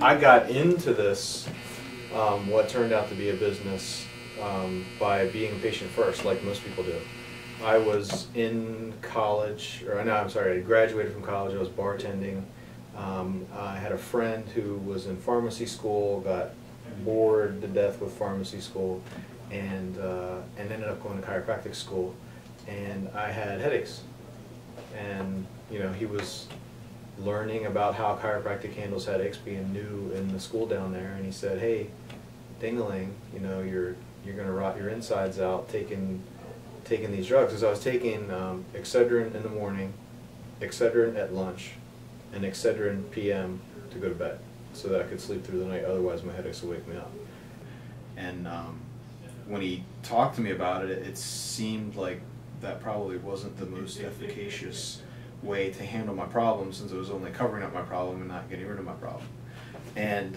I got into this, what turned out to be a business, by being patient first, like most people do. I was in college, or no, I'm sorry, I graduated from college, I was bartending. I had a friend who was in pharmacy school, got bored to death with pharmacy school, and ended up going to chiropractic school. And I had headaches. And, you know, he was learning about how chiropractic handles headaches, being new in the school down there, and he said, hey, ding-a-ling, you know, you're going to rot your insides out taking these drugs. Because I was taking Excedrin in the morning, Excedrin at lunch, and Excedrin PM to go to bed, so that I could sleep through the night, otherwise my headaches would wake me up. And when he talked to me about it, it seemed like that probably wasn't the most efficacious way to handle my problem, since it was only covering up my problem and not getting rid of my problem. And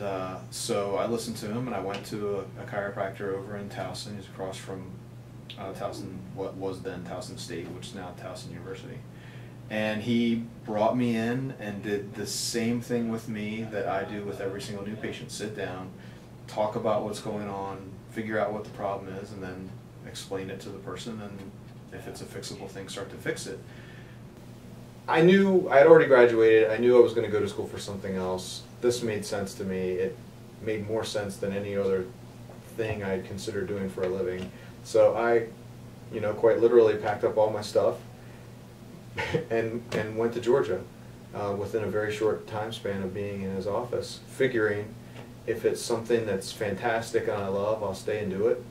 so I listened to him, and I went to a chiropractor over in Towson. He's across from Towson, what was then Towson State, which is now Towson University. And he brought me in and did the same thing with me that I do with every single new patient. Sit down, talk about what's going on, figure out what the problem is, and then explain it to the person, and if it's a fixable thing, start to fix it. I knew I had already graduated. I knew I was going to go to school for something else. This made sense to me. It made more sense than any other thing I'd considered doing for a living. So I, you know, quite literally packed up all my stuff and went to Georgia within a very short time span of being in his office, figuring if it's something that's fantastic and I love, I'll stay and do it.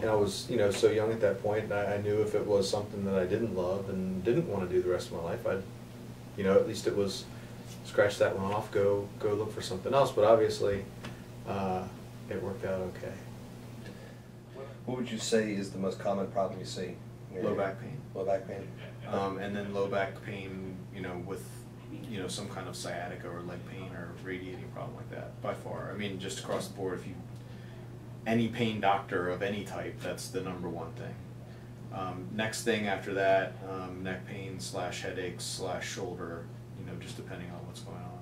And I was, you know, so young at that point, I knew if it was something that I didn't love and didn't want to do the rest of my life, I'd, you know, at least it was scratch that one off, go look for something else. But obviously, it worked out okay. What would you say is the most common problem you see? Low back pain. Low back pain. And then low back pain, you know, with, you know, some kind of sciatica or leg pain or radiating problem like that, by far. I mean, just across the board, if you, any pain doctor of any type, that's the #1 thing. Next thing after that, neck pain / headaches / shoulder, you know, just depending on what's going on.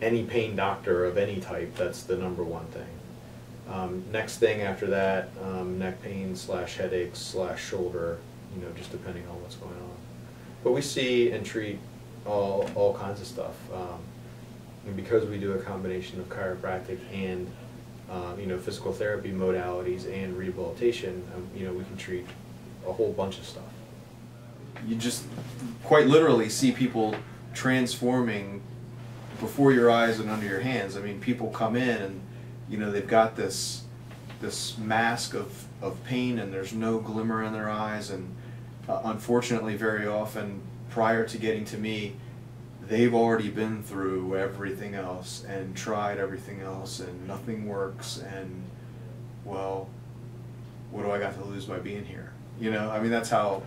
Any pain doctor of any type, that's the #1 thing. Next thing after that, neck pain / headaches / shoulder, you know, just depending on what's going on. But we see and treat all kinds of stuff. And because we do a combination of chiropractic and you know, physical therapy modalities and rehabilitation, you know, we can treat a whole bunch of stuff. You just quite literally see people transforming before your eyes and under your hands. I mean, people come in and, you know, they've got this mask of pain, and there's no glimmer in their eyes, and unfortunately very often prior to getting to me, they've already been through everything else and tried everything else, and nothing works, and, well, what do I got to lose by being here? You know, I mean, that's how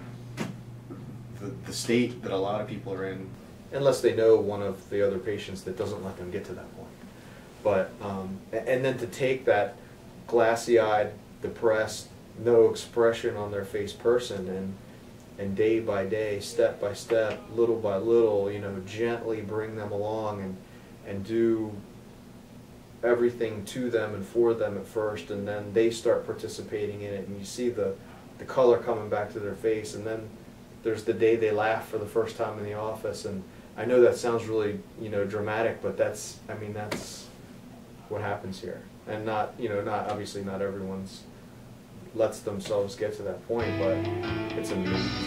the state that a lot of people are in, unless they know one of the other patients that doesn't let them get to that point. But, and then to take that glassy-eyed, depressed, no expression on their face person, and day by day, step by step, little by little, you know, gently bring them along and do everything to them and for them at first, and then they start participating in it, and you see the color coming back to their face, and then there's the day they laugh for the first time in the office. And I know that sounds really, you know, dramatic, but that's, I mean, that's what happens here. And not, you know, not, obviously not everyone's lets themselves get to that point, but it's amazing.